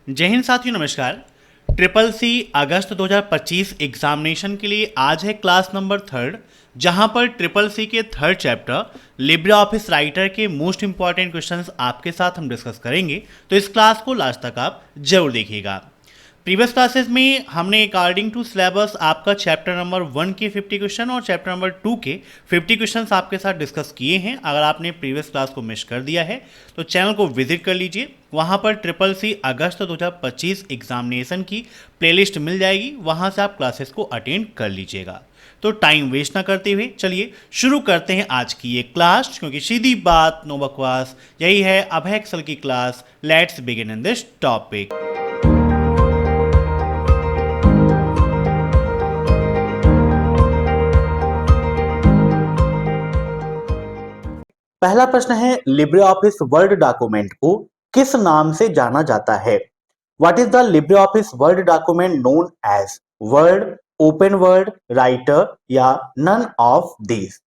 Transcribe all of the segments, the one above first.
जय हिंद साथियों, नमस्कार। ट्रिपल सी अगस्त 2025 एग्जामिनेशन के लिए आज है क्लास नंबर थर्ड, जहां पर ट्रिपल सी के third chapter Libre office writer के मोस्ट इंपॉर्टेंट क्वेश्चंस आपके साथ हम डिस्कस करेंगे। तो इस क्लास को लास्ट तक आप जरूर देखिएगा। प्रीवियस क्लासेस में हमने अकॉर्डिंग टू सिलेबस आपका चैप्टर नंबर 1 के 50 क्वेश्चन और चैप्टर नंबर 2 के 50 क्वेश्चंस आपके साथ डिस्कस किए हैं। अगर आपने प्रीवियस क्लास को मिस कर दिया है तो चैनल को विजिट कर लीजिए, वहां पर ट्रिपल सी अगस्त 2025 एग्जामिनेशन की प्लेलिस्ट मिल जाएगी, वहां से आप क्लासेस को अटेंड कर लीजिएगा। तो टाइम वेस्ट ना करते हुए चलिए शुरू करते हैं आज की ये क्लास, क्योंकि सीधी बात नो बकवास, यही है अभय एक्सेल की class. Let's begin in this topic. पहला प्रश्न है, लिब्रे ऑफिस वर्ड डॉक्यूमेंट को किस नाम से जाना जाता है? What is the LibreOffice word document known as? Word, open word, writer या नन ऑफ दीज?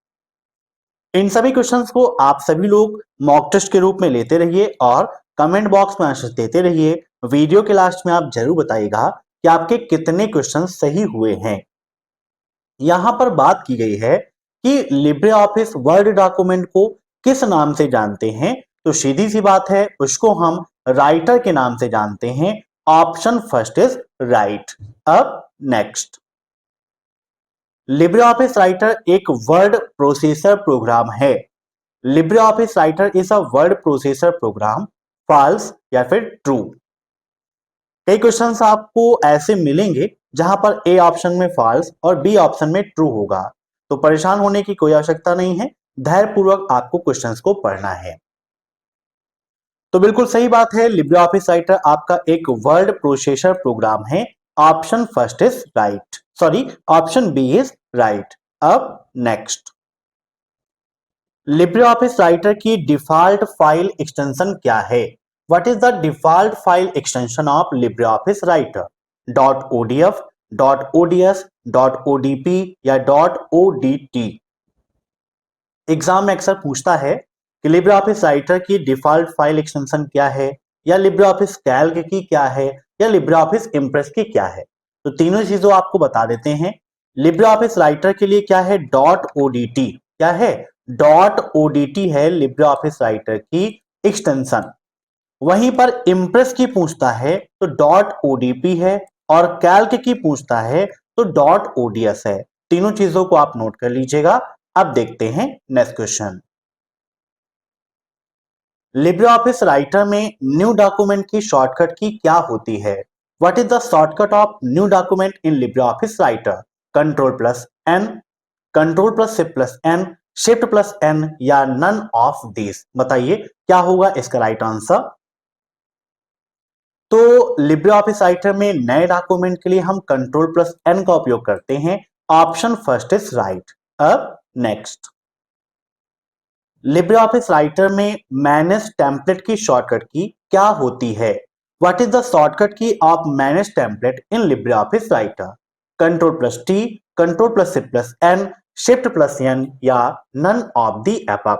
इन सभी क्वेश्चंस को आप सभी लोग मॉक टेस्ट के रूप में लेते रहिए और कमेंट बॉक्स में आंसर देते रहिए। वीडियो के लास्ट में आप जरूर बताइएगा कि आपके कितने क्वेश्चन सही हुए हैं। यहां पर बात की गई है कि लिब्रे ऑफिस वर्ड डॉक्यूमेंट को किस नाम से जानते हैं, तो सीधी सी बात है, उसको हम राइटर के नाम से जानते हैं। Option first is right. अब नेक्स्ट, लिब्रे ऑफिस राइटर एक वर्ड प्रोसेसर प्रोग्राम है। LibreOffice writer is a word processor program, false या फिर ट्रू? कई क्वेश्चंस आपको ऐसे मिलेंगे जहां पर ए ऑप्शन में फॉल्स और बी ऑप्शन में ट्रू होगा, तो परेशान होने की कोई आवश्यकता नहीं है, धैर्यपूर्वक आपको क्वेश्चंस को पढ़ना है। तो बिल्कुल सही बात है, लिब्रे ऑफिस राइटर आपका एक वर्ड प्रोसेसर प्रोग्राम है। Option first is right, sorry option B is right. अब नेक्स्ट, लिब्रे ऑफिस राइटर की डिफॉल्ट फाइल एक्सटेंशन क्या है? What is the default file extension of LibreOffice writer? Dot ODF, dot ODS, dot ODP या dot ODT? Exam में अक्सर पूछता है कि लिब्रे ऑफिस राइटर की डिफॉल्ट फाइल एक्सटेंशन क्या है, या लिब्रे ऑफिस कैल्क की क्या है, या लिब्रे ऑफिस इंप्रेस की क्या है। तो तीनों चीजों आपको बता देते हैं। लिब्रे ऑफिस राइटर के लिए क्या है? Dot ODT. क्या है? डॉट ओडीटी है लिब्रे ऑफिस राइटर की एक्सटेंशन। वहीं पर इंप्रेस की पूछता है तो डॉट ओडीपी है, और कैल्क की पूछता है तो डॉट ओडीएस है। तीनों चीजों को आप नोट कर लीजिएगा। अब देखते हैं next question. LibreOffice writer में न्यू डॉक्यूमेंट की शॉर्टकट की क्या होती है? What is the shortcut of new document in LibreOffice writer? Control plus N, control plus shift plus N, shift plus N या none of this? बताइए क्या होगा इसका राइट आंसर। तो लिब्रे ऑफिस राइटर में नए डॉक्यूमेंट के लिए हम कंट्रोल प्लस एन का उपयोग करते हैं। Option first is right. अब नेक्स्ट, लिब्रे ऑफिस राइटर में मैनेज टेम्पलेट की शॉर्टकट की क्या होती है? What is the shortcut key of manage template in LibreOffice writer? Control plus T, control plus shift plus N, shift plus N या none of the above?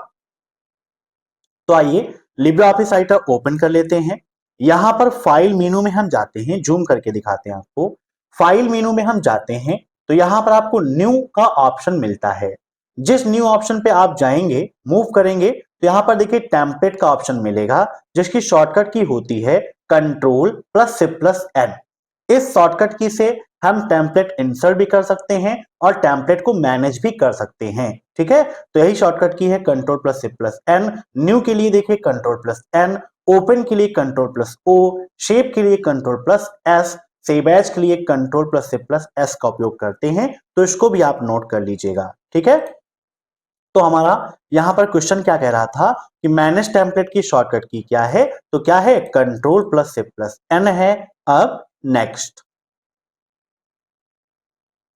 तो आइए Libre office writer open कर लेते हैं। यहां पर file menu में हम जाते हैं, जूम करके दिखाते हैं आपको। फाइल मेनू में हम जाते हैं तो यहां पर आपको न्यू का ऑप्शन मिलता है। जिस न्यू ऑप्शन पे आप जाएंगे, मूव करेंगे, तो यहां पर देखिए टेम्पलेट का ऑप्शन मिलेगा, जिसकी शॉर्टकट की होती है control plus shift plus N. इस शॉर्टकट की से हम टेम्पलेट इंसर्ट भी कर सकते हैं और टेम्पलेट को मैनेज भी कर सकते हैं। ठीक है, तो यही शॉर्टकट की है control plus shift plus N. New के लिए देखिए कंट्रोल प्लस एन, ओपन के लिए कंट्रोल प्लस ओ, शेप के लिए control plus S, save as के लिए control plus shift plus S का उपयोग करते हैं। तो इसको भी आप नोट कर लीजिएगा। ठीक है, तो हमारा यहां पर क्वेश्चन क्या कह रहा था कि मैनेज टेम्पलेट की शॉर्टकट की क्या है, तो क्या है? Control plus shift plus N है। अब नेक्स्ट,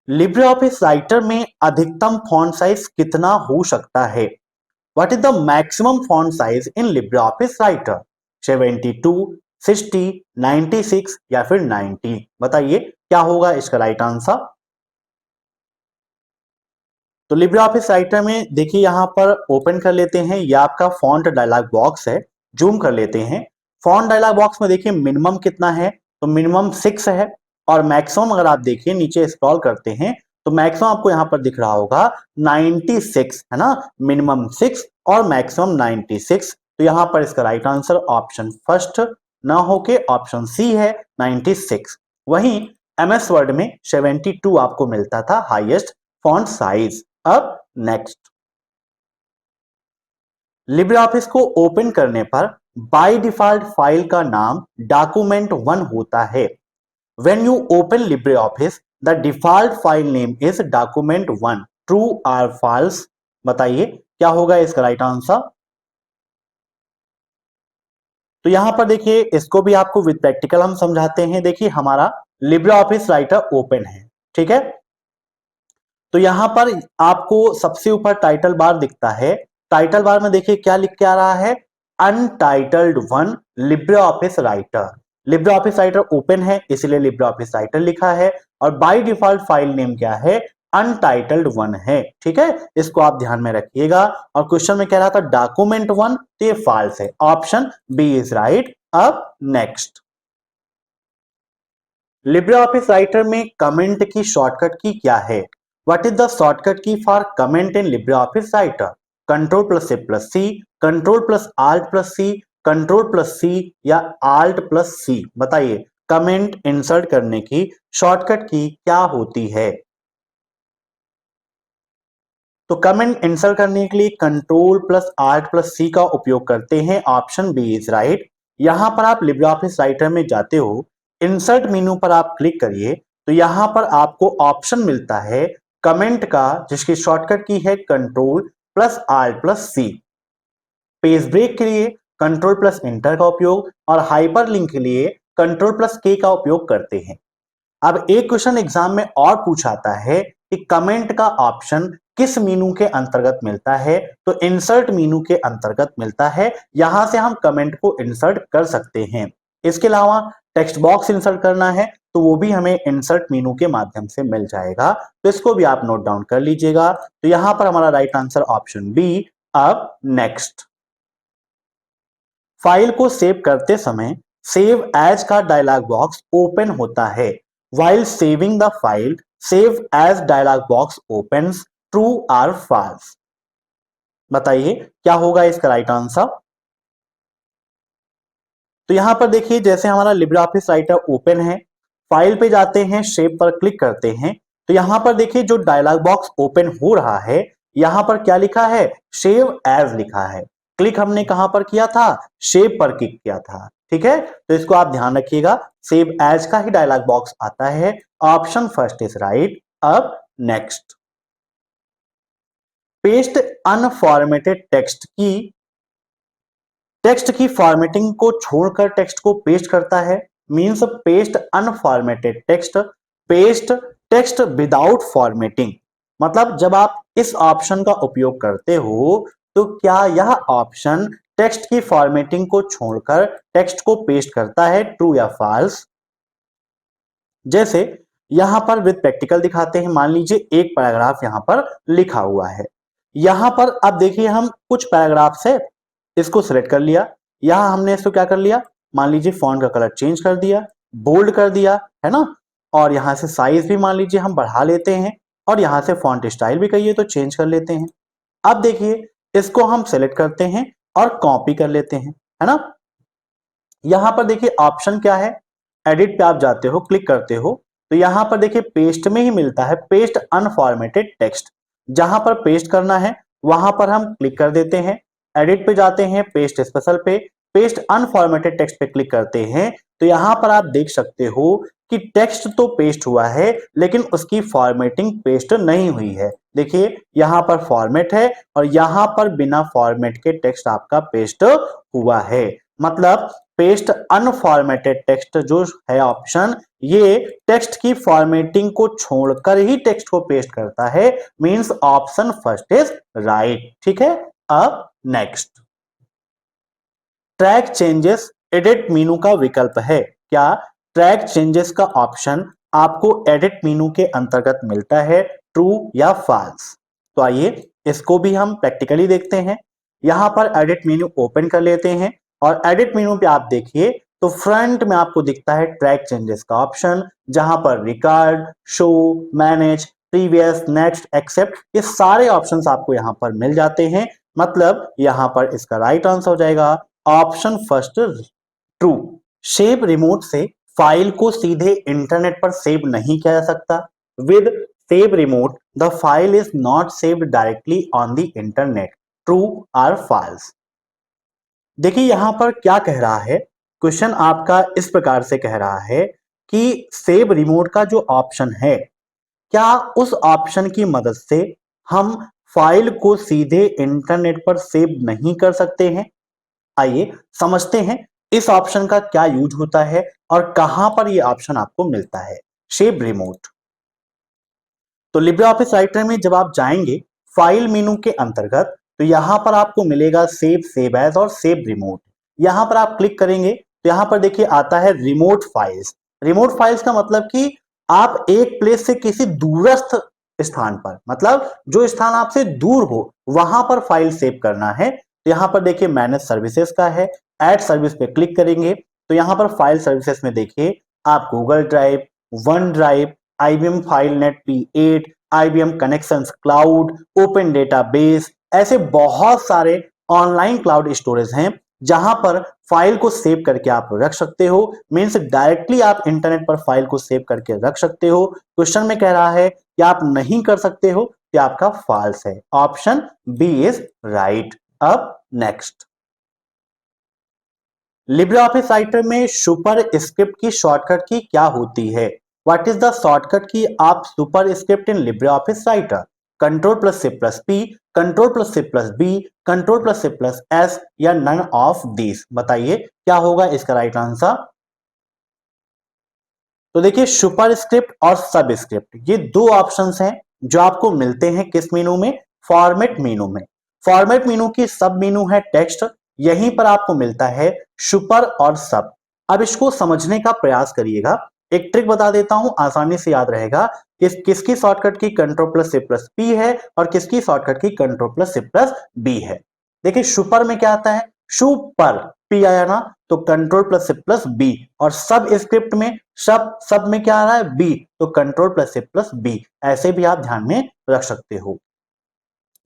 लिब्रे ऑफिस राइटर में अधिकतम फॉन्ट साइज कितना हो सकता है? What is the maximum font size in LibreOffice writer? 72, 60, 96 या फिर 90? बताइए क्या होगा इसका राइट आंसर। तो लिब्रे ऑफिस राइटर में देखिए यहां पर ओपन कर लेते हैं, यह आपका फॉन्ट डायलॉग बॉक्स है, जूम कर लेते हैं। फॉन्ट डायलॉग बॉक्स में देखिए मिनिमम कितना है, तो मिनिमम 6 है और मैक्सिमम अगर आप देखिए नीचे स्क्रॉल करते हैं तो मैक्सिमम आपको यहां पर दिख रहा होगा 96 है ना, मिनिमम 6 और मैक्सिमम 96। तो यहां पर इसका राइट आंसर ऑप्शन फर्स्ट ना होके ऑप्शन सी है 96। वहीं एमएस वर्ड में 72 आपको मिलता था हाईएस्ट फॉन्ट साइज। अब नेक्स्ट, लिब्रे ऑफिस को ओपन करने पर बाय डिफॉल्ट फाइल का नाम document1 होता है। When you open LibreOffice, the default file name is document1. True or false? बताइए क्या होगा इसका राइट आंसर। तो यहां पर देखिए इसको भी आपको विद प्रैक्टिकल हम समझाते हैं। देखिए हमारा LibreOffice राइटर ओपन है, ठीक है। तो यहां पर आपको सबसे ऊपर टाइटल बार दिखता है। टाइटल बार में देखिए क्या लिख के आ रहा है, untitled one Libre office writer. Libre office writer open है इसलिए लिब्रे ऑफिस राइटर लिखा है और बाय डिफॉल्ट फाइल नेम क्या है, अनटाइटल्ड वन है, ठीक है। इसको आप ध्यान में रखिएगा। और क्वेश्चन में कह रहा था document1, तो ये फॉल्स है, ऑप्शन बी इज राइट। अब नेक्स्ट, लिब्रे ऑफिस राइटर में कमेंट की शॉर्टकट की क्या है? What is the shortcut key for comment in LibreOffice Writer? Control plus C plus C, Control plus Alt plus C, Control plus C या Alt plus C? बताइए comment insert करने की shortcut key क्या होती है? तो कमेंट इंसर्ट करने के लिए कंट्रोल प्लस आल्ट प्लस सी का उपयोग करते हैं, ऑप्शन बी इज राइट। यहां पर आप लिब्रियोफिस राइटर में जाते हो, इंसर्ट मेनू पर आप क्लिक करिए तो यहां पर आपको ऑप्शन मिलता है कमेंट का, जिसकी शॉर्टकट की है कंट्रोल प्लस आल्ट प्लस सी। पेज ब्रेक के लिए कंट्रोल प्लस इंटर का उपयोग और हाइपर लिंक के लिए कंट्रोल प्लस के का उपयोग करते हैं। अब एक क्वेश्चन एग्जाम में और पूछाता है कि कमेंट का ऑप्शन किस मीनू के अंतर्गत मिलता है, तो इंसर्ट मीनू के अंतर्गत मिलता है। यहां से हम कमेंट को इंसर्ट कर सकते हैं। इसके अलावा टेक्स्ट बॉक्स इंसर्ट करना है तो वो भी हमें इंसर्ट मीनू के माध्यम से मिल जाएगा, तो इसको भी आप नोट डाउन कर लीजिएगा। तो यहां पर हमारा राइट आंसर ऑप्शन बी। अब नेक्स्ट, फाइल को सेव करते समय सेव एज का डायलॉग बॉक्स ओपन होता है। While saving the file, save as dialog box opens. True or false? बताइए क्या होगा इसका राइट आंसर। तो यहां पर देखिए जैसे हमारा लिब्रे ऑफिस राइटर ओपन है, फाइल पे जाते हैं, शेप पर क्लिक करते हैं, तो यहां पर देखिए जो डायलॉग बॉक्स ओपन हो रहा है यहां पर क्या लिखा है, सेव एज लिखा है। क्लिक हमने कहां पर किया था, शेप पर क्लिक किया था, ठीक है। तो इसको आप ध्यान रखिएगा, सेव एज का ही डायलॉग बॉक्स आता है, ऑप्शन फर्स्ट इज राइट। अब नेक्स्ट, पेस्ट अनफॉर्मेटेड टेक्स्ट की फॉर्मेटिंग को छोड़कर टेक्स्ट को पेस्ट करता है, means paste unformatted text, paste text without formatting. मतलब जब आप इस ऑप्शन का उपयोग करते हो तो क्या यह ऑप्शन टेक्स्ट की फॉर्मेटिंग को छोड़कर टेक्स्ट को पेस्ट करता है, ट्रू या फॉल्स। जैसे यहां पर विद प्रैक्टिकल दिखाते हैं। मान लीजिए एक पैराग्राफ यहां पर लिखा हुआ है, यहां पर अब देखिए हम कुछ पैराग्राफ से इसको सिलेक्ट कर लिया, यहां हमने इसको क्या कर लिया, मान लीजिए फॉन्ट का कलर चेंज कर दिया, बोल्ड कर दिया, है ना। और यहां से साइज भी मान लीजिए हम बढ़ा लेते हैं और यहां से फॉन्ट स्टाइल भी कहिए तो चेंज कर लेते हैं। अब देखिए इसको हम सेलेक्ट करते हैं और कॉपी कर लेते हैं, है ना। यहां पर देखिए ऑप्शन क्या है, एडिट पे आप जाते हो, क्लिक करते हो तो यहां पर देखिए पेस्ट में ही मिलता है पेस्ट अनफॉर्मेटेड टेक्स्ट। जहां पर पेस्ट करना है वहां पर हम क्लिक कर देते हैं, एडिट पे जाते हैं, पेस्ट स्पेशल पे, पेस्ट अनफॉर्मेटेड टेक्स्ट पे क्लिक करते हैं तो यहां पर आप देख सकते हो कि टेक्स्ट तो पेस्ट हुआ है लेकिन उसकी फॉर्मेटिंग पेस्ट नहीं हुई है। देखिए यहां पर फॉर्मेट है और यहां पर बिना फॉर्मेट के टेक्स्ट आपका पेस्ट हुआ है। मतलब पेस्ट अनफॉर्मेटेड टेक्स्ट जो है ऑप्शन, ये टेक्स्ट की फॉर्मेटिंग को छोड़कर ही टेक्स्ट को पेस्ट करता है, means option first is right, ठीक है। अब next, track changes edit Meenu का विकल्प है। क्या ट्रैक चेंजेस का ऑप्शन आपको एडिट मीनू के अंतर्गत मिलता है, ट्रू या फॉल्स। तो आइए इसको भी हम प्रैक्टिकली देखते हैं। यहां पर एडिट मेन्यू ओपन कर लेते हैं और एडिट मेनू पे आप देखिए तो फ्रंट में आपको दिखता है ट्रैक चेंजेस का ऑप्शन, जहां पर record, show, manage, previous, next, accept, ये सारे ऑप्शंस आपको यहां पर मिल जाते हैं। मतलब यहां पर इसका राइट आंसर हो जाएगा option first, true. Save remote से फाइल को सीधे इंटरनेट पर सेव नहीं किया जा सकता। With save remote the file is not saved directly on the internet, true और फॉल्स। देखिए यहां पर क्या कह रहा है, क्वेश्चन आपका इस प्रकार से कह रहा है कि सेव रिमोट का जो ऑप्शन है, क्या उस ऑप्शन की मदद से हम फाइल को सीधे इंटरनेट पर सेव नहीं कर सकते हैं? आइए समझते हैं इस ऑप्शन का क्या यूज होता है और कहां पर यह ऑप्शन आपको मिलता है। सेव रिमोट, तो लिब्रे ऑफिस राइटर में जब आप जाएंगे फाइल मेनू के अंतर्गत, तो यहां पर आपको मिलेगा सेव, सेव एज और सेव रिमोट। यहां पर आप क्लिक करेंगे तो यहां पर देखिए आता है रिमोट फाइल्स। रिमोट फाइल्स का मतलब कि आप एक प्लेस से किसी दूरस्थ स्थान पर, मतलब जो स्थान आपसे दूर हो वहां पर फाइल सेव करना है। तो यहां पर देखिए मैनेज सर्विसेज का है, ऐड सर्विस पे क्लिक करेंगे तो यहां पर फाइल सर्विसेज में देखिए आप Google drive, one drive, IBM FileNet P8, IBM Connections Cloud, open database, ऐसे बहुत सारे ऑनलाइन क्लाउड स्टोरेज हैं जहां पर फाइल को सेव करके आप रख सकते हो। मीन्स डायरेक्टली आप इंटरनेट पर फाइल को सेव करके रख सकते हो। क्वेश्चन में कह रहा है कि आप नहीं कर सकते हो, कि आपका फॉल्स है। Option B is right. अब नेक्स्ट, लिब्रे ऑफिस राइटर में सुपर स्क्रिप्ट की शॉर्टकट की क्या होती है? व्हाट इज द शॉर्टकट की आप super script in LibreOffice writer? Control plus C plus P, control plus C plus B, control plus C plus S या none of this? बताइए क्या होगा इसका राइट आंसर। तो देखिए सुपर स्क्रिप्ट और सब स्क्रिप्ट ये दो ऑप्शंस हैं जो आपको मिलते हैं किस मेनू में? फॉर्मेट मेनू में। फॉर्मेट मेनू की सब मेनू है टेक्स्ट, यहीं पर आपको मिलता है सुपर और सब। अब इसको समझने का प्रयास करिएगा, एक ट्रिक बता देता हूं आसानी से याद रहेगा। किसकी shortcut key control plus C plus P है और किसकी shortcut key control plus C plus B है। देखिए सुपर में क्या आता है? सुपर, P आया ना, तो control plus C plus B। और सब स्क्रिप्ट में सब में क्या आ रहा है? बी, तो control plus C plus B। ऐसे भी आप ध्यान में रख सकते हो।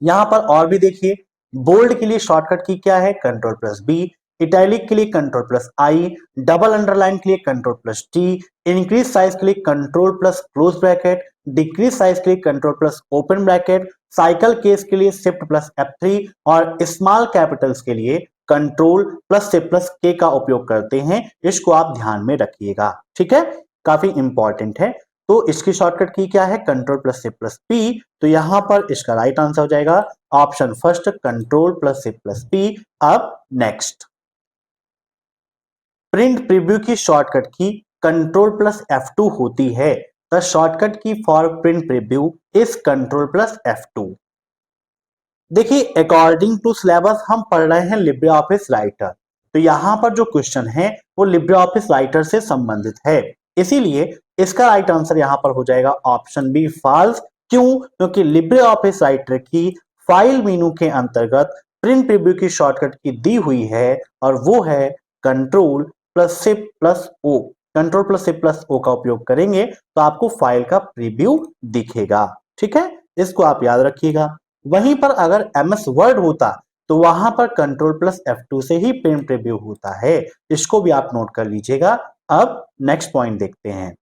यहां पर और भी देखिए, बोल्ड के लिए शॉर्टकट की क्या है? कंट्रोल प्लस B, इटैलिक के लिए control plus I, double underline के लिए control plus T, increase size के लिए control plus close bracket, decrease size के लिए control plus open bracket, cycle case के लिए शिफ्ट प्लस F3 और स्मॉल कैपिटल्स के लिए control plus C plus K का उपयोग करते हैं। इसको आप ध्यान में रखिएगा, ठीक है, काफी इंपॉर्टेंट है। तो इसकी शॉर्टकट की क्या है? Control plus C plus P। तो यहां पर इसका राइट आंसर हो जाएगा option first, control plus C plus P। अब नेक्स्ट, प्रिंट प्रीव्यू की shortcut key control plus F2 होती है। The shortcut key for print preview is control plus F2। देखिए अकॉर्डिंग टू सिलेबस हम पढ़ रहे हैं लिब्रे ऑफिस राइटर, तो यहां पर जो क्वेश्चन है वो लिब्रे ऑफिस राइटर से संबंधित है, इसीलिए इसका राइट आंसर यहां पर हो जाएगा ऑप्शन बी, फॉल्स। क्यों? क्योंकि लिब्रे ऑफिस राइटर की फाइल मेनू के अंतर्गत प्रिंट प्रीव्यू की शॉर्टकट की दी हुई है और वो है control plus C plus O। Control plus C plus O का उपयोग करेंगे तो आपको फाइल का प्रीव्यू दिखेगा, ठीक है, इसको आप याद रखिएगा। वहीं पर अगर MS वर्ड होता तो वहां पर कंट्रोल प्लस F2 से ही प्रिंट प्रीव्यू होता है, इसको भी आप नोट कर लीजिएगा। अब नेक्स्ट पॉइंट देखते हैं,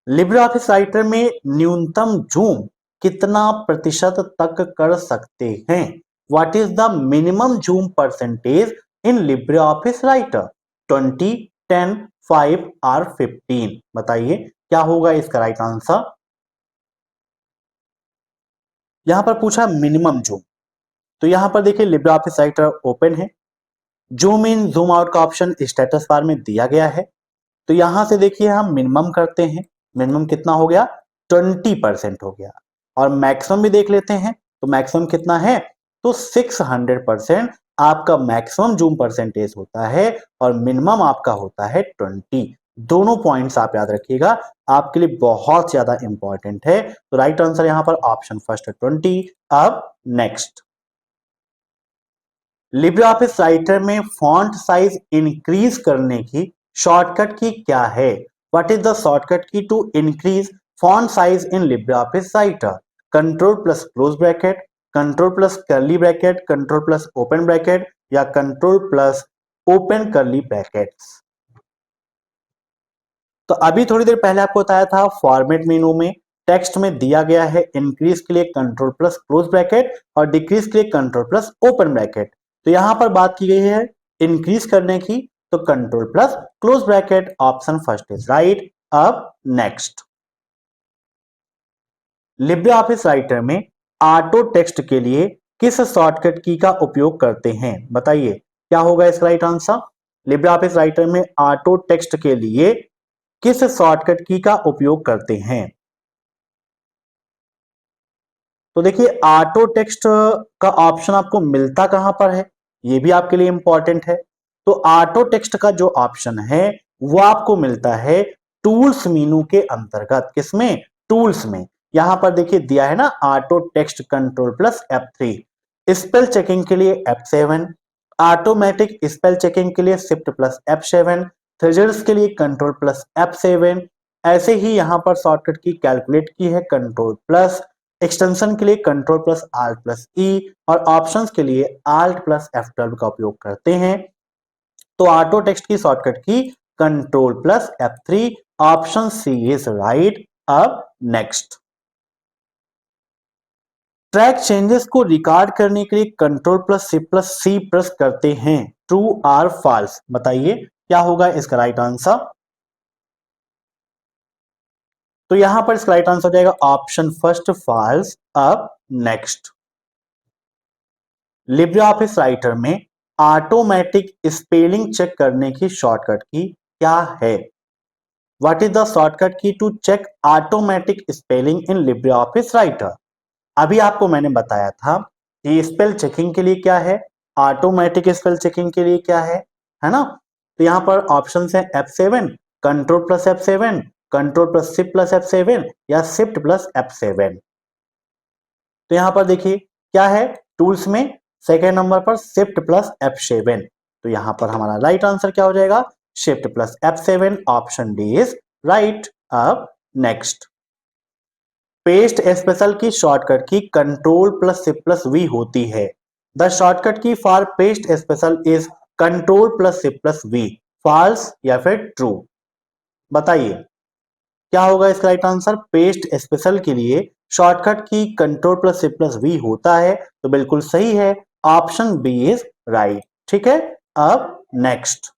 लिब्रे ऑफिस राइटर में न्यूनतम जूम कितना प्रतिशत तक कर सकते हैं? What is the minimum zoom percentage in LibreOffice writer? 20, 10, 5 और 15? बताइए क्या होगा इसका राइट आंसर। यहां पर पूछा मिनिमम जूम, तो यहां पर देखिए लिब्रे ऑफिस राइटर ओपन है, जूम इन जूम आउट का ऑप्शन स्टेटस बार में दिया गया है। तो यहां से देखिए हम मिनिमम करते हैं, मिनिमम कितना हो गया? 20% हो गया। और मैक्सिमम भी देख लेते हैं, तो मैक्सिमम कितना है? तो 600% आपका मैक्सिमम जूम परसेंटेज होता है और मिनिमम आपका होता है 20। दोनों पॉइंट्स आप याद रखिएगा, आपके लिए बहुत ज्यादा इंपॉर्टेंट है। तो राइट आंसर यहां पर ऑप्शन फर्स्ट है 20। अब नेक्स्ट, लिब्रे ऑफिस राइटर में फॉन्ट साइज इंक्रीज करने की शॉर्टकट की क्या है? What is the shortcut key to increase font size in LibreOffice writer? Control plus close bracket, control plus curly bracket, control plus open bracket या control plus open curly brackets? तो अभी थोड़ी देर पहले आपको बताया था फॉर्मेट मेनू में text में दिया गया है इंक्रीज के लिए कंट्रोल प्लस क्लोज ब्रैकेट और डिक्रीज के लिए कंट्रोल प्लस ओपन ब्रैकेट। तो यहां पर बात की गई है इंक्रीज करने की, तो control plus close bracket, option first is right. अब नेक्स्ट, लिब्रे ऑफिस राइटर में ऑटो टेक्स्ट के लिए किस शॉर्टकट की का उपयोग करते हैं? बताइए क्या होगा इसका right answer? Libre office writer में ऑटो टेक्स्ट के लिए किस शॉर्टकट की का उपयोग करते हैं? तो देखिए ऑटो टेक्स्ट का ऑप्शन आपको मिलता कहां पर है, ये भी आपके लिए इंपॉर्टेंट है। तो ऑटो टेक्स्ट का जो ऑप्शन है वो आपको मिलता है टूल्स मेनू के अंतर्गत। किसमें? टूल्स में। यहां पर देखिए दिया है ना auto text control plus F3, spell checking के लिए F7, ऑटोमेटिक स्पेल चेकिंग के लिए शिफ्ट प्लस F7, थ्रेजर्स के लिए कंट्रोल प्लस F7। ऐसे ही यहां पर शॉर्टकट की कैलकुलेट की है कंट्रोल प्लस, एक्सटेंशन के लिए कंट्रोल प्लस आल्ट प्लस ई और ऑप्शंस के लिए आल्ट प्लस F12 का उपयोग करते हैं। तो ऑटो टेक्स्ट की shortcut key control plus F3, option C is right. अब नेक्स्ट, ट्रैक चेंजेस को रिकॉर्ड करने के लिए कंट्रोल प्लस सी प्रेस करते हैं, ट्रू और फॉल्स? बताइए क्या होगा इसका राइट आंसर? तो यहां पर इसका राइट आंसर हो जाएगा ऑप्शन फर्स्ट फॉल्स। अब नेक्स्ट, लिब्रे ऑफिस राइटर में ऑटोमेटिक स्पेलिंग चेक करने की शॉर्टकट की क्या है? What is the shortcut key to check automatic spelling in LibreOffice writer? अभी आपको मैंने बताया था कि स्पेल चेकिंग के लिए क्या है, ऑटोमेटिक स्पेल चेकिंग के लिए क्या है ना? तो यहां पर ऑप्शन है F7, control plus F7, control plus shift plus F7 या शिफ्ट प्लस F7। तो यहां पर देखिए क्या है टूल्स में सेकेंड नंबर पर शिफ्ट प्लस F7। तो यहां पर हमारा राइट आंसर क्या हो जाएगा? Shift plus F7, option D is right. अब नेक्स्ट, पेस्ट स्पेशल की shortcut key control plus shift plus V होती है। The shortcut key for paste special is control plus shift plus V, false या फिर true? बताइए क्या होगा इसका राइट आंसर? पेस्ट स्पेशल के लिए shortcut key control plus shift plus V होता है, तो बिल्कुल सही है, ऑप्शन बी इज राइट। ठीक है। अब नेक्स्ट,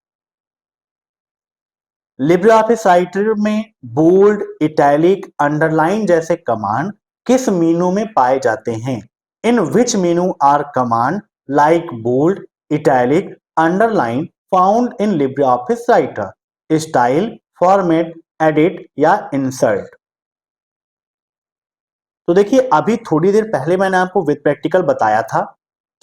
लिब्रे ऑफिस राइटर में बोल्ड, इटैलिक, अंडरलाइन जैसे कमांड किस मेनू में पाए जाते हैं? In which menu are command like bold, italic, underline found in LibreOffice Writer? Style, format, edit या इंसर्ट? तो देखिए अभी थोड़ी देर पहले मैंने आपको विद प्रैक्टिकल बताया था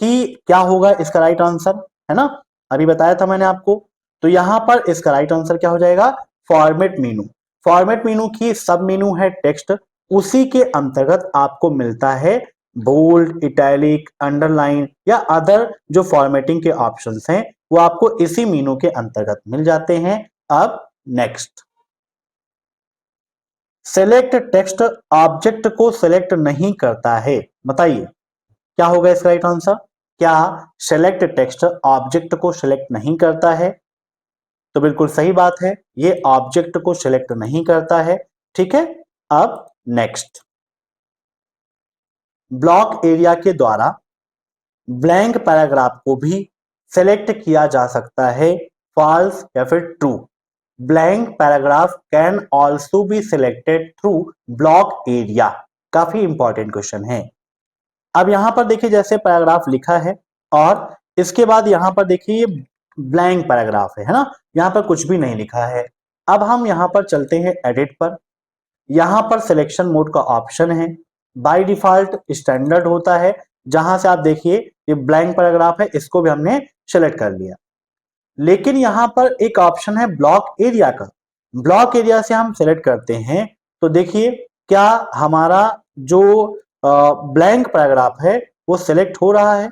कि क्या होगा इसका राइट आंसर, है ना? अभी बताया था मैंने आपको। तो यहां पर इसका राइट आंसर क्या हो जाएगा? फॉर्मेट मेनू। फॉर्मेट मेनू की सब मेनू है टेक्स्ट, उसी के अंतर्गत आपको मिलता है बोल्ड, इटैलिक, अंडरलाइन या अदर जो फॉर्मेटिंग के ऑप्शंस हैं वो आपको इसी मेनू के अंतर्गत मिल जाते हैं। अब नेक्स्ट, सेलेक्ट टेक्स्ट ऑब्जेक्ट को सेलेक्ट नहीं करता है, बताइए क्या होगा इसका राइट आंसर? क्या सेलेक्ट टेक्स्ट ऑब्जेक्ट को सेलेक्ट नहीं करता है? तो बिल्कुल सही बात है, ये ऑब्जेक्ट को सिलेक्ट नहीं करता है। ठीक है। अब नेक्स्ट, ब्लॉक एरिया के द्वारा ब्लैंक पैराग्राफ को भी सेलेक्ट किया जा सकता है, फॉल्स या फिर true? Blank paragraph can also be selected through block area. काफी इंपॉर्टेंट क्वेश्चन है। अब यहां पर देखिए जैसे पैराग्राफ लिखा है और इसके बाद यहां पर देखिए ये ब्लैंक पैराग्राफ है ना, यहां पर कुछ भी नहीं लिखा है। अब हम यहां पर चलते हैं एडिट पर, यहां पर सिलेक्शन मोड का ऑप्शन है, बाय डिफॉल्ट स्टैंडर्ड होता है, जहां से आप देखिए ये ब्लैंक पैराग्राफ है, इसको भी हमने सेलेक्ट कर लिया। लेकिन यहां पर एक ऑप्शन है ब्लॉक एरिया का, ब्लॉक एरिया से हम सेलेक्ट करते हैं तो देखिए क्या हमारा जो ब्लैंक पैराग्राफ है वो सिलेक्ट हो रहा है?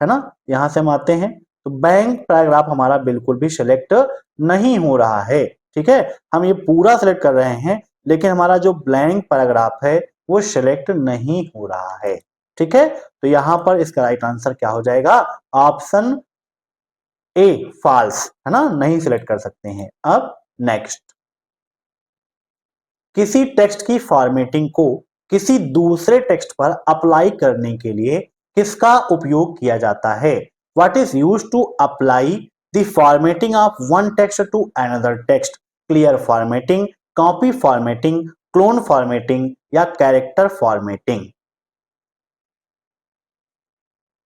है ना, यहां से हम आते हैं तो बैंक पैराग्राफ हमारा बिल्कुल भी सिलेक्ट नहीं हो रहा है। ठीक है, हम ये पूरा सिलेक्ट कर रहे हैं लेकिन हमारा जो ब्लैंक पैराग्राफ है वो सिलेक्ट नहीं हो रहा है। ठीक है, तो यहां पर इसका राइट आंसर क्या हो जाएगा, ऑप्शन ए फॉल्स, है ना, नहीं सिलेक्ट कर सकते हैं। अब नेक्स्ट, किसी टेक्स्ट की फॉर्मेटिंग को किसी दूसरे टेक्स्ट पर अप्लाई करने के लिए किसका उपयोग किया जाता है? What is used to apply the formatting of one text to another text? Clear formatting, copy formatting, clone formatting या कैरेक्टर फॉर्मेटिंग?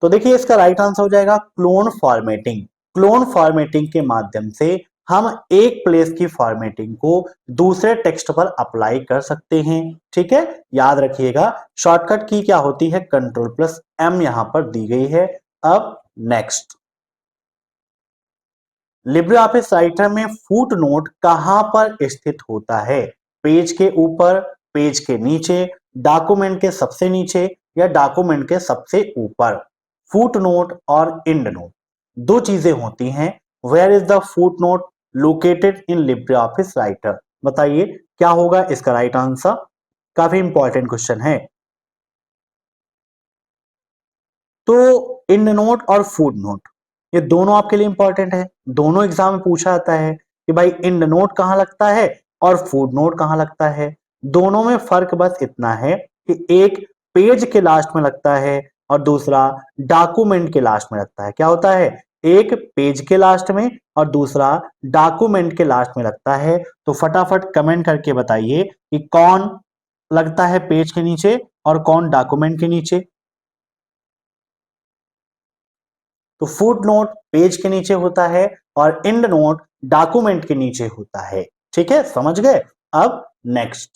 तो देखिए इसका राइट आंसर हो जाएगा क्लोन फॉर्मेटिंग। क्लोन फॉर्मेटिंग के माध्यम से हम एक प्लेस की फॉर्मेटिंग को दूसरे टेक्स्ट पर अप्लाई कर सकते हैं। ठीक है, याद रखिएगा शॉर्टकट की क्या होती है, कंट्रोल प्लस एम यहां पर दी गई है। अब नेक्स्ट, लिब्रे ऑफिस राइटर में फुट नोट कहां पर स्थित होता है? पेज के ऊपर, पेज के नीचे, डॉक्यूमेंट के सबसे नीचे या डॉक्यूमेंट के सबसे ऊपर? फुट नोट और इंड नोट दो चीजें होती हैं। Where is the footnote located in LibreOffice writer? बताइए क्या होगा इसका राइट आंसर। काफी इंपॉर्टेंट क्वेश्चन है। तो इंड नोट और फुट नोट ये दोनों आपके लिए इंपॉर्टेंट है। दोनों एग्जाम में पूछा जाता है कि भाई इंड नोट कहां लगता है और फुट नोट कहां लगता है। दोनों में फर्क बस इतना है कि एक पेज के लास्ट में लगता है और दूसरा डॉक्यूमेंट के लास्ट में लगता है। क्या होता है, एक पेज के लास्ट में और दूसरा डॉक्यूमेंट के लास्ट में लगता है। तो फटाफट कमेंट करके बताइए कि कौन लगता है पेज के नीचे और कौन डॉक्यूमेंट के नीचे। तो फुट नोट पेज के नीचे होता है और इंड नोट डॉक्यूमेंट के नीचे होता है। ठीक है, समझ गए। अब नेक्स्ट,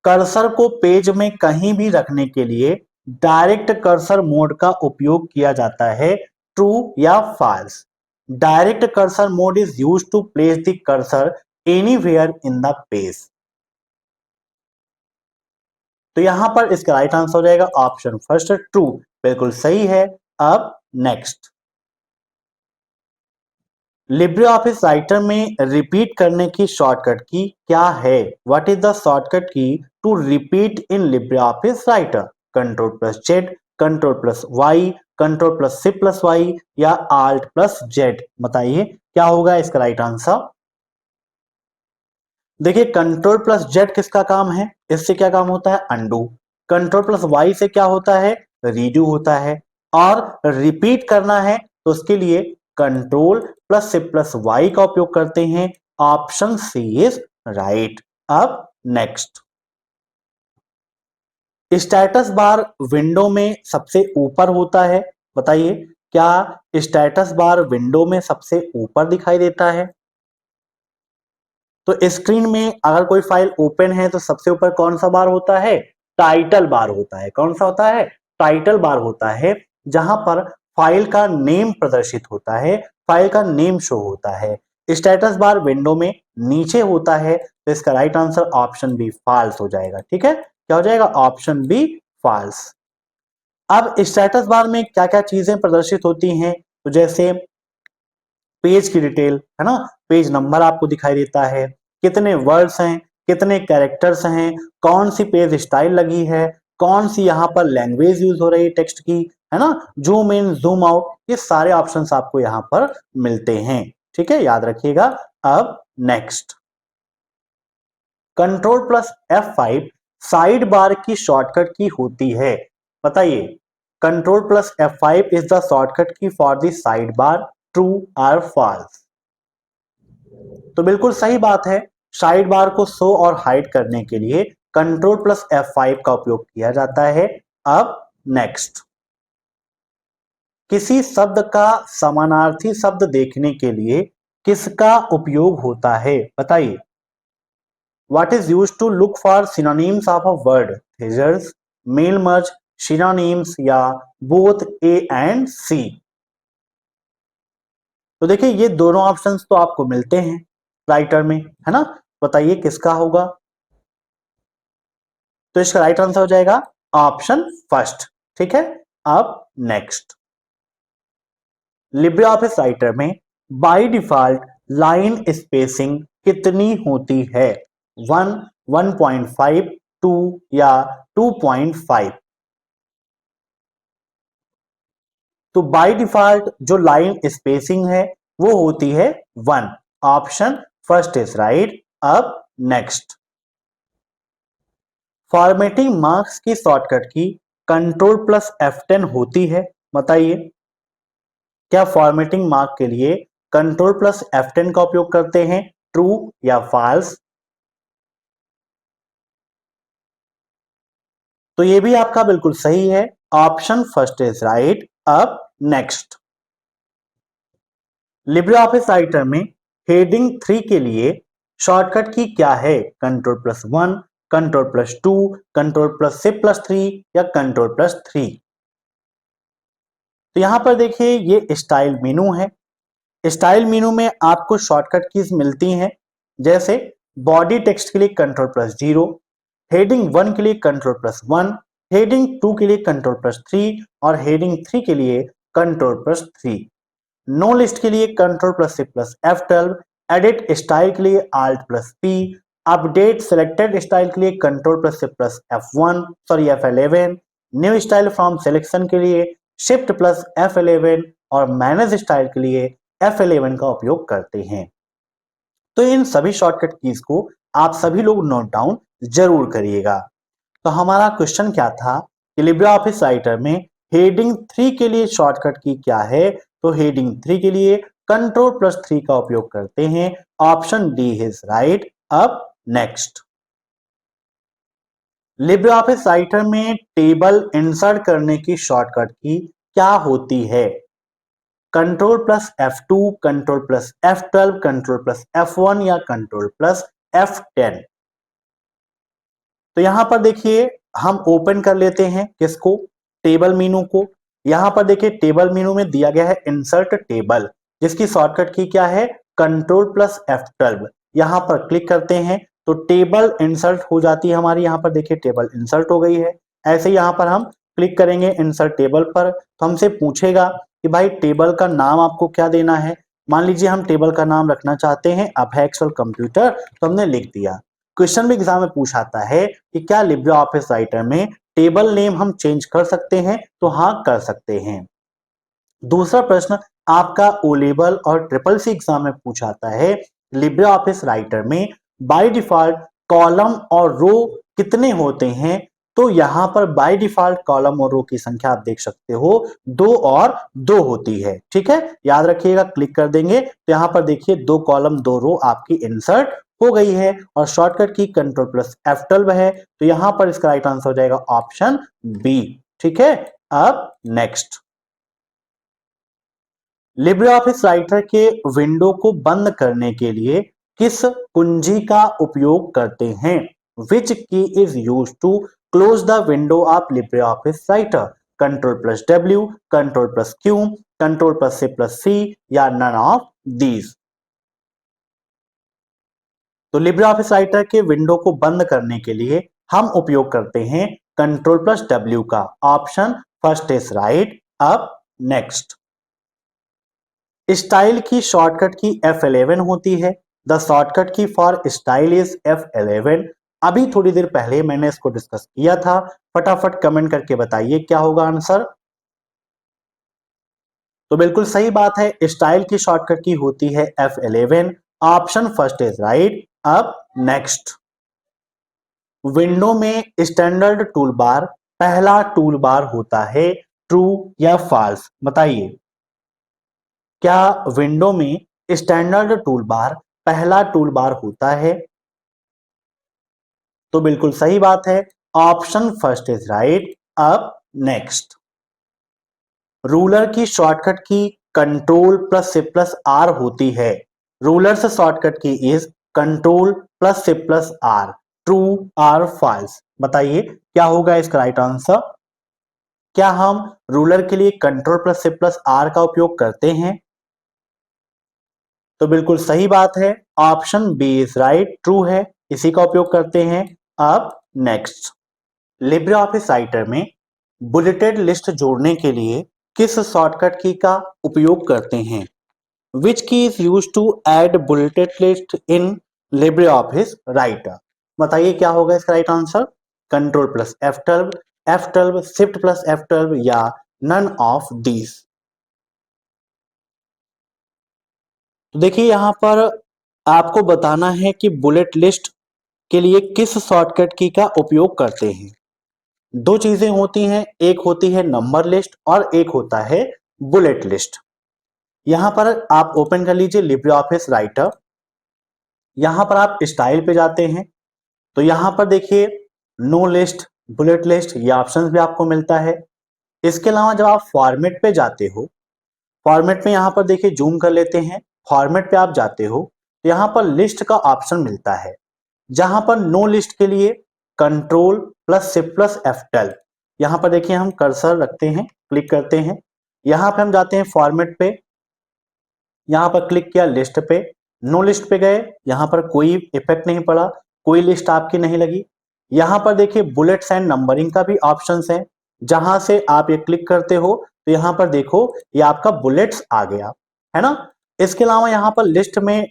कर्सर को पेज में कहीं भी रखने के लिए डायरेक्ट कर्सर मोड का उपयोग किया जाता है, ट्रू या false? Direct cursor mode is used to place the cursor anywhere in the page. तो यहां पर इसका राइट आंसर हो जाएगा ऑप्शन फर्स्ट, ट्रू, बिल्कुल सही है। अब नेक्स्ट, लिब्रे ऑफिस राइटर में रिपीट करने की शॉर्टकट की क्या है? What is the shortcut key to repeat in LibreOffice writer? Control plus Z, control plus Y, control plus C plus Y या आल्ट प्लस जेड? बताइए क्या होगा इसका राइट आंसर। देखिए कंट्रोल प्लस जेड किसका काम है, इससे क्या काम होता है, अंडू। कंट्रोल प्लस वाई से क्या होता है, रीडू होता है। और रिपीट करना है तो उसके लिए control plus C plus Y का उपयोग करते हैं। Option C is right. अब नेक्स्ट, स्टेटस बार विंडो में सबसे ऊपर होता है। बताइए क्या स्टेटस बार विंडो में सबसे ऊपर दिखाई देता है? तो स्क्रीन में अगर कोई फाइल ओपन है तो सबसे ऊपर कौन सा बार होता है, टाइटल बार होता है। कौन सा होता है, टाइटल बार होता है, जहां पर फाइल का नेम प्रदर्शित होता है, फाइल का नेम शो होता है। स्टेटस बार विंडो में नीचे होता है, तो इसका right answer option B false हो जाएगा। ठीक है, क्या हो जाएगा, ऑप्शन बी फॉल्स। अब स्टेटस बार में क्या क्या चीजें प्रदर्शित होती हैं, तो जैसे पेज की डिटेल, है ना, पेज नंबर आपको दिखाई देता है, कितने वर्ड्स हैं, कितने कैरेक्टर्स हैं, कौन सी पेज स्टाइल लगी है, कौन सी यहाँ पर लैंग्वेज यूज हो रही है टेक्स्ट की, है ना, जूम इन जूम आउट, ये सारे ऑप्शंस आपको यहाँ पर मिलते हैं। ठीक है, याद रखिएगा। अब next, control plus F5 side bar की शॉर्टकट की होती है। बताइए control plus F5 is the shortcut key for the side bar, true और फॉल्स? तो बिल्कुल सही बात है, साइड बार को शो और हाइड करने के लिए कंट्रोल प्लस F5 का उपयोग किया जाता है। अब नेक्स्ट, किसी शब्द का समानार्थी शब्द देखने के लिए किसका उपयोग होता है? बताइए what is used to look for synonyms of a word? Thesaurus, mail merge, synonyms या बोथ ए एंड सी? तो देखिए ये दोनों ऑप्शंस तो आपको मिलते हैं राइटर में, है ना, बताइए किसका होगा। तो इसका राइट आंसर हो जाएगा ऑप्शन फर्स्ट। ठीक है, अब नेक्स्ट, लिब्रे ऑफिस राइटर में बाय डिफॉल्ट लाइन स्पेसिंग कितनी होती है? 1, 1.5, 2 या 2.5? तो बाय डिफॉल्ट जो लाइन स्पेसिंग है वो होती है 1। Option first is right. अब नेक्स्ट, फॉर्मेटिंग मार्क्स की shortcut key control plus F10 होती है? बताइए, क्या फॉर्मेटिंग मार्क के लिए कंट्रोल प्लस F10 का उपयोग करते हैं? ट्रू या फॉल्स? तो ये भी आपका बिल्कुल सही है। Option first is right. अब नेक्स्ट, लिब्रे ऑफिस राइटर में हेडिंग 3 के लिए शॉर्टकट की क्या है? Control plus 1, control plus 2, control plus C plus 3 या कंट्रोल प्लस 3? तो यहां पर देखिए ये स्टाइल मेनू है। स्टाइल मेनू में आपको शॉर्टकट कीज मिलती हैं, जैसे बॉडी टेक्स्ट के लिए कंट्रोल प्लस 0, हेडिंग 1 के लिए कंट्रोल प्लस 1, हेडिंग 2 के लिए कंट्रोल प्लस 3 और हेडिंग 3 के लिए कंट्रोल प्लस 3। नो लिस्ट के लिए control plus C plus F12, edit style के लिए Alt plus P, update selected style के लिए control plus C plus F11, new style from selection के लिए शिफ्ट प्लस F11 और मैनेज स्टाइल के लिए F11 का उपयोग करते हैं। तो इन सभी शॉर्टकट कीज को आप सभी लोग नोट डाउन जरूर करिएगा। तो हमारा क्वेश्चन क्या था कि लिब्रे ऑफिस राइटर में हेडिंग 3 के लिए शॉर्टकट की क्या है? तो हेडिंग 3 के लिए कंट्रोल प्लस 3 का उपयोग करते हैं। Option D is right. अब नेक्स्ट, लिब्रे ऑफिस राइटर में टेबल इंसर्ट करने की शॉर्टकट की क्या होती है? Control plus F2, control plus F12, control plus F1 या कंट्रोल प्लस F10? तो यहां पर देखिए हम ओपन कर लेते हैं किसको? टेबल मेनू को। यहां पर देखिए टेबल मेनू में दिया गया है इंसर्ट टेबल, जिसकी शॉर्टकट की क्या है? Control plus F12। यहां पर क्लिक करते हैं तो टेबल इंसर्ट हो जाती है हमारी। यहां पर देखिए टेबल इंसर्ट हो गई है। ऐसे यहां पर हम क्लिक करेंगे इंसर्ट टेबल पर तो हमसे पूछेगा कि भाई टेबल का नाम आपको क्या देना है। मान लीजिए हम टेबल का नाम रखना चाहते हैं अभेक्सल कंप्यूटर, तो हमने लिख दिया। क्वेश्चन भी एग्जाम में पूछाता है कि क्या लिब्रे ऑफिस राइटर में टेबल नेम हम चेंज कर सकते हैं? तो हाँ, कर सकते हैं। दूसरा प्रश्न आपका ओ लेवल और ट्रिपल सी एग्जाम में पूछाता है लिब्रे ऑफिस राइटर में बाय डिफॉल्ट कॉलम और रो कितने होते हैं? तो यहां पर बाय डिफॉल्ट कॉलम और रो की संख्या आप देख सकते हो 2 और 2 होती है। ठीक है, याद रखिएगा। क्लिक कर देंगे तो यहां पर देखिए 2 कॉलम 2 रो आपकी इंसर्ट हो गई है और shortcut key control plus F12 है। तो यहां पर इसका राइट आंसर हो जाएगा ऑप्शन बी। ठीक है, अब नेक्स्ट, लिब्रे ऑफिस राइटर के विंडो को बंद करने के लिए किस कुंजी का उपयोग करते हैं? Which key is use to close the window of LibreOffice writer? Control plus W, control plus Q, control plus C plus C या नन ऑफ दीज? तो लिब्रे ऑफिस राइटर के विंडो को बंद करने के लिए हम उपयोग करते हैं कंट्रोल प्लस W का। Option first is right. अब नेक्स्ट, स्टाइल की शॉर्टकट की F11 होती है। The shortcut key for style is F11। अभी थोड़ी देर पहले मैंने इसको डिस्कस किया था। फटाफट कमेंट करके बताइए क्या होगा आंसर। तो बिल्कुल सही बात है, स्टाइल की शॉर्टकट की होती है F11। Option first is right. अब नेक्स्ट, विंडो में स्टैंडर्ड टूल बार पहला टूल बार होता है? ट्रू या फॉल्स? बताइए, क्या विंडो में स्टैंडर्ड टूल बार पहला टूल बार होता है? तो बिल्कुल सही बात है, ऑप्शन फर्स्ट इज राइट। अब नेक्स्ट, रूलर की shortcut key control plus C plus are होती है। रूलर से शॉर्टकट की is control plus C plus are. True और फॉल्स? बताइए क्या होगा इसका राइट आंसर। क्या हम रूलर के लिए control plus C plus R का उपयोग करते हैं? तो बिल्कुल सही बात है, option B is right. True है, इसी का उपयोग करते हैं। अब नेक्स्ट, लिब्रे ऑफिस राइटर में बुलेटेड लिस्ट जोड़ने के लिए किस शॉर्टकट की का उपयोग करते हैं? Which key is use to add bulleted list in LibreOffice writer? बताइए क्या होगा इसका right answer? Control plus F12, F12, shift plus F12 या नन ऑफ दीज? तो देखिए यहां पर आपको बताना है कि बुलेट लिस्ट के लिए किस शॉर्टकट की का उपयोग करते हैं। दो चीजें होती हैं, एक होती है नंबर लिस्ट और एक होता है बुलेट लिस्ट। यहां पर आप ओपन कर लीजिए लिब्रे ऑफिस राइटर। यहां पर आप स्टाइल पे जाते हैं तो यहां पर देखिए नो लिस्ट, बुलेट लिस्ट, ये ऑप्शंस भी आपको मिलता है। इसके अलावा जब आप फॉर्मेट पे जाते हो, फॉर्मेट में यहां पर देखिए जूम कर लेते हैं, फॉर्मेट पे आप जाते हो तो यहां पर लिस्ट का ऑप्शन मिलता है, जहां पर नो लिस्ट के लिए control plus shift plus F12। यहां पर देखिए हम कर्सर रखते हैं, क्लिक करते हैं, यहां पे हम जाते हैं फॉर्मेट पे, यहां पर क्लिक किया लिस्ट पे, नो लिस्ट पे गए, यहां पर कोई इफेक्ट नहीं पड़ा, कोई लिस्ट आपकी नहीं लगी। यहां पर देखिए बुलेट्स एंड नंबरिंग का भी ऑप्शंस है, जहां से आप ये क्लिक करते हो तो यहां पर देखो ये आपका बुलेट्स आ गया है ना। इसके अलावा यहां पर लिस्ट में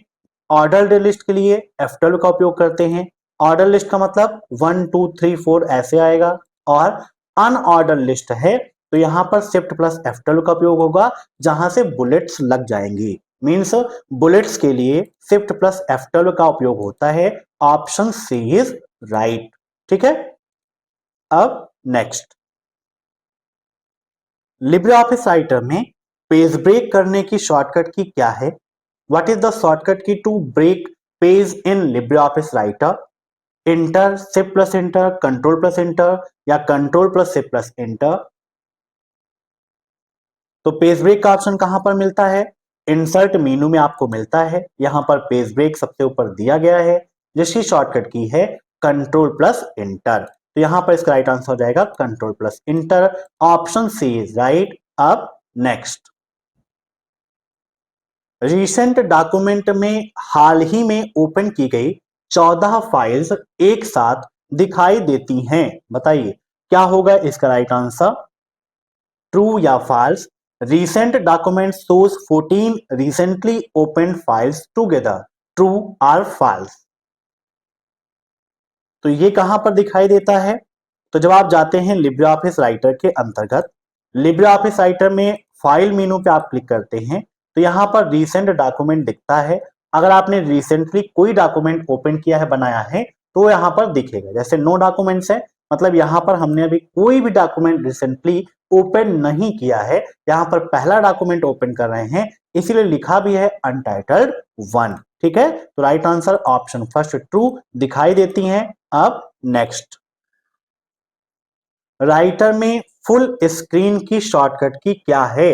ऑर्डर्ड लिस्ट के लिए F12 का उपयोग करते हैं। ऑर्डर लिस्ट का मतलब 1 2 3 4 ऐसे आएगा, और अनऑर्डर लिस्ट है तो यहां पर शिफ्ट प्लस F12 का उपयोग होगा, जहां से बुलेट्स लग जाएंगी। मींस बुलेट्स के लिए शिफ्ट प्लस F12 का उपयोग होता है। Option C is right. ठीक है, अब नेक्स्ट, लिब्रे ऑफिस राइटर में पेज ब्रेक करने की शॉर्टकट की क्या है? What is the shortcut key to break page in LibreOffice Writer? Enter, shift plus enter, control plus enter या control plus shift plus enter? तो page break का option कहां पर मिलता है? इंसर्ट मेनू में आपको मिलता है, यहां पर पेज ब्रेक सबसे ऊपर दिया गया है, जिसकी शॉर्टकट की है कंट्रोल प्लस इंटर। तो यहां पर इसका राइट आंसर हो जाएगा control plus enter. Option C is right. अब नेक्स्ट, रिसेंट डॉक्यूमेंट में हाल ही में ओपन की गई 14 फाइल्स एक साथ दिखाई देती हैं। बताइए क्या होगा इसका राइट आंसर? ट्रू या false? Recent document shows 14 recently open files together. True और फॉल्स? तो ये कहां पर दिखाई देता है? तो जब आप जाते हैं लिब्रे ऑफिस राइटर के अंतर्गत, लिब्रे ऑफिस राइटर में फाइल मेनू पे आप क्लिक करते हैं तो यहां पर रिसेंट डॉक्यूमेंट दिखता है। अगर आपने रिसेंटली कोई डॉक्यूमेंट ओपन किया है, बनाया है, तो यहां पर दिखेगा। जैसे नो डॉक्यूमेंट्स है, मतलब यहां पर हमने अभी कोई भी डॉक्यूमेंट रिसेंटली ओपन नहीं किया है, यहां पर पहला डॉक्यूमेंट ओपन कर रहे हैं, इसीलिए लिखा भी है अनटाइटल्ड 1। ठीक है, तो right answer option first true दिखाई देती हैं। अब नेक्स्ट, राइटर में फुल स्क्रीन की शॉर्टकट की क्या है?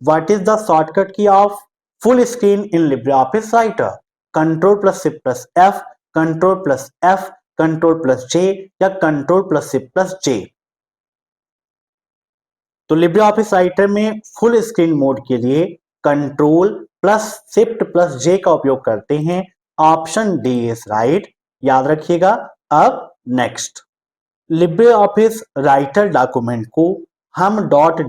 What is the shortcut key of full screen in LibreOffice writer? Control plus shift plus F, control plus F, control plus J या control plus shift plus J? तो LibreOffice writer में full screen mode के लिए control plus shift plus J का उपयोग करते हैं। Option D is right, याद रखिएगा। अब next, LibreOffice writer document को हम .doc,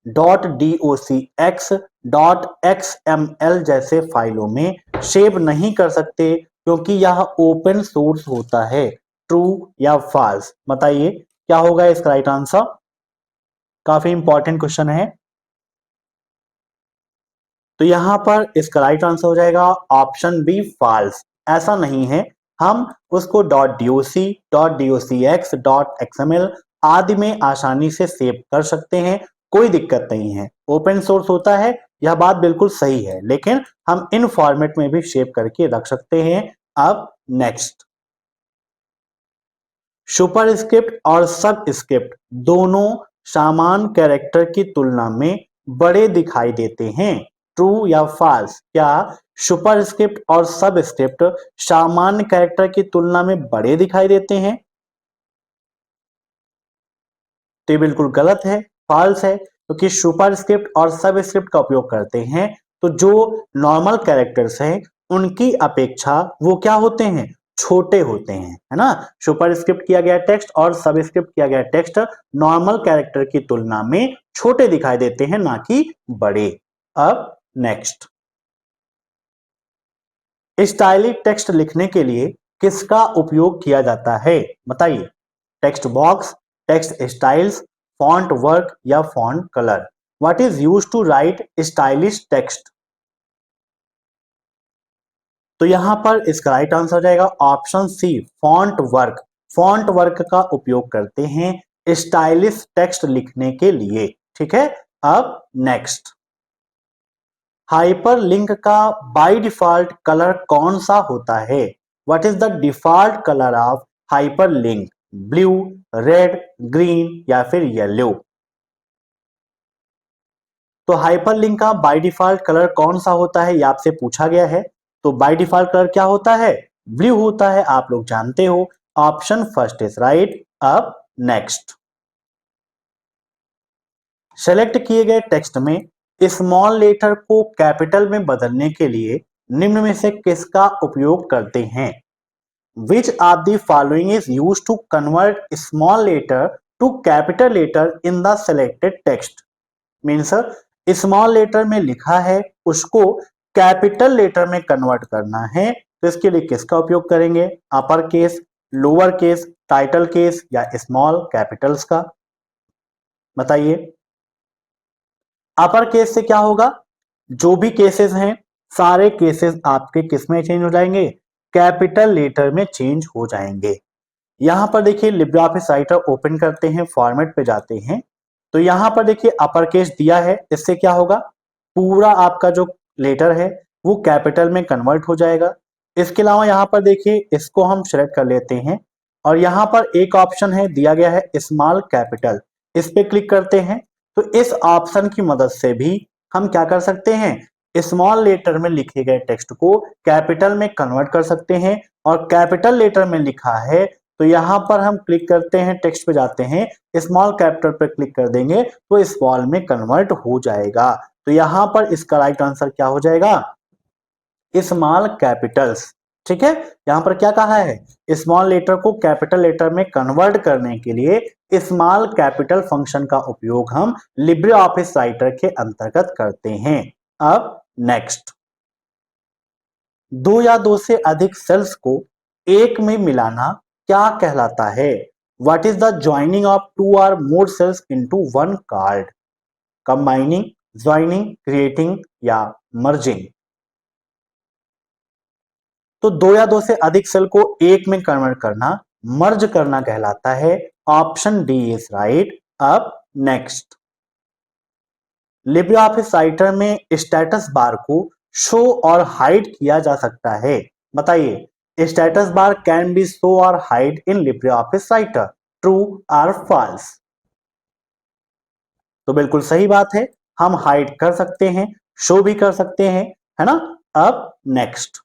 .docx, .xml जैसे फाइलों में सेव नहीं कर सकते, क्योंकि यह ओपन सोर्स होता है। ट्रू या फॉल्स? बताइए क्या होगा इसका राइट आंसर? काफी इंपॉर्टेंट क्वेश्चन है। तो यहां पर इसका राइट आंसर हो जाएगा ऑप्शन बी फॉल्स। ऐसा नहीं है, हम उसको .doc, .docx, .xml आदि में आसानी से सेव कर सकते हैं, कोई दिक्कत नहीं है। ओपन सोर्स होता है, यह बात बिल्कुल सही है, लेकिन हम इन फॉर्मेट में भी सेव करके रख सकते हैं। अब नेक्स्ट, सुपरस्क्रिप्ट और सबस्क्रिप्ट दोनों समान कैरेक्टर की तुलना में बड़े दिखाई देते हैं। ट्रू या फॉल्स? क्या सुपरस्क्रिप्ट और सबस्क्रिप्ट सामान्य कैरेक्टर की तुलना में बड़े दिखाई देते हैं? तो ये बिल्कुल गलत है, फॉल्स है, क्योंकि सुपरस्क्रिप्ट और सबस्क्रिप्ट का उपयोग करते हैं तो जो नॉर्मल कैरेक्टर्स हैं उनकी अपेक्षा वो क्या होते हैं? छोटे होते हैं, है ना। सुपरस्क्रिप्ट किया गया टेक्स्ट और सबस्क्रिप्ट किया गया टेक्स्ट नॉर्मल कैरेक्टर की तुलना में छोटे दिखाई देते हैं, ना कि बड़े। अब नेक्स्ट, स्टाइलिश टेक्स्ट लिखने के लिए किसका उपयोग किया जाता है? बताइए। Text box, text styles, font work या font colour. What is used to write stylish text? तो यहां पर इसका राइट आंसर हो जाएगा option C, font work. Font work का उपयोग करते हैं स्टाइलिश टेक्स्ट लिखने के लिए। ठीक है। अब नेक्स्ट, हाइपरलिंक का बाय डिफॉल्ट कलर कौन सा होता है? What is the default colour of hyperlink? Blue, red, green या फिर येलो? तो हाइपरलिंक का बाय डिफॉल्ट कलर कौन सा होता है, ये आपसे पूछा गया है। तो बाय डिफॉल्ट कलर क्या होता है? ब्लू होता है, आप लोग जानते हो। Option first is right. अब नेक्स्ट, सेलेक्ट किए गए टेक्स्ट में स्मॉल लेटर को कैपिटल में बदलने के लिए निम्न में से किसका उपयोग करते हैं? Which of the following is used to convert small letter to capital letter in the selected text? Means small letter में लिखा है, उसको कैपिटल लेटर में कन्वर्ट करना है, तो इसके लिए किसका उपयोग करेंगे? Upper case, lower case, title case या स्मॉल कैपिटल्स का? बताइए। अपर केस से क्या होगा? जो भी केसेस हैं सारे केसेस आपके किस में चेंज हो जाएंगे? कैपिटल लेटर में चेंज हो जाएंगे। यहां पर देखिए लिब्रे ऑफिस राइटर ओपन करते हैं, फॉर्मेट पे जाते हैं, तो यहां पर देखिए अपर केस दिया है, इससे क्या होगा? पूरा आपका जो लेटर है वो कैपिटल में कन्वर्ट हो जाएगा। इसके अलावा यहां पर देखिए इसको हम सिलेक्ट कर लेते हैं और यहां पर एक ऑप्शन है दिया गया है स्मॉल कैपिटल, इस पे क्लिक करते हैं। तो इस ऑप्शन की मदद से भी हम क्या कर सकते हैं? स्मॉल लेटर में लिखे गए टेक्स्ट को कैपिटल में कन्वर्ट कर सकते हैं। और कैपिटल लेटर में लिखा है तो यहां पर हम क्लिक करते हैं, टेक्स्ट पे जाते हैं, स्मॉल कैपिटल पर क्लिक कर देंगे तो स्मॉल में कन्वर्ट हो जाएगा। तो यहां पर इसका राइट आंसर क्या हो जाएगा? Small Capitals. ठीक है। यहां पर क्या कहा है? स्मॉल लेटर को कैपिटल लेटर में कन्वर्ट करने के लिए स्मॉल कैपिटल फंक्शन का उपयोग हम लिब्रे ऑफिस राइटर के अंतर्गत करते हैं। अब नेक्स्ट, दो या दो से अधिक सेल्स को एक में मिलाना क्या कहलाता है? What is the joining of two or more cells into one card? Combining, joining, creating या मर्जिंग? तो दो या दो से अधिक सेल को एक में कन्वर्ट करना मर्ज करना कहलाता है। Option D is right. अब नेक्स्ट, लिब्रे ऑफिस राइटर में स्टेटस बार को शो और हाइड किया जा सकता है। बताइए, status bar can be show और hide in LibreOffice Writer, true और फॉल्स? तो बिल्कुल सही बात है, हम हाइड कर सकते हैं, शो भी कर सकते हैं, है ना। अब नेक्स्ट,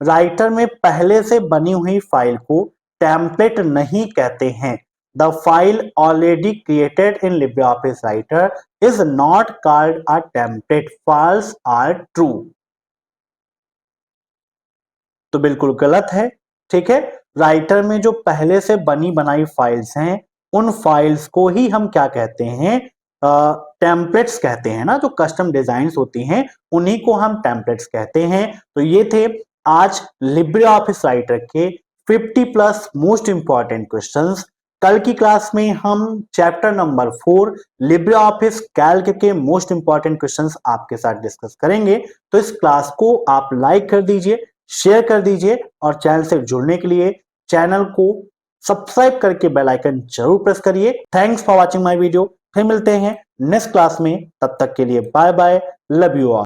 राइटर में पहले से बनी हुई फाइल को टेम्पलेट नहीं कहते हैं। The file already created in LibreOffice writer is not called a template, false और ट्रू? तो बिल्कुल गलत है। ठीक है, राइटर में जो पहले से बनी बनाई फाइल्स हैं उन फाइल्स को ही हम क्या कहते हैं? टेम्पलेट्स कहते हैं ना। जो कस्टम डिजाइन्स होती हैं उन्हीं को हम टेम्पलेट्स कहते हैं। तो ये थे आज लिब्रे ऑफिस राइटर के 50+ मोस्ट इंपॉर्टेंट क्वेश्चंस। कल की क्लास में हम chapter number 4 Libre office Calc के मोस्ट इंपॉर्टेंट क्वेश्चंस आपके साथ डिस्कस करेंगे। तो इस क्लास को आप लाइक कर दीजिए, शेयर कर दीजिए और चैनल से जुड़ने के लिए चैनल को सब्सक्राइब करके बेल आइकन जरूर प्रेस करिए। Thanks for watching my video. फिर मिलते हैं नेक्स्ट क्लास में, तब तक के लिए bye bye, love you all.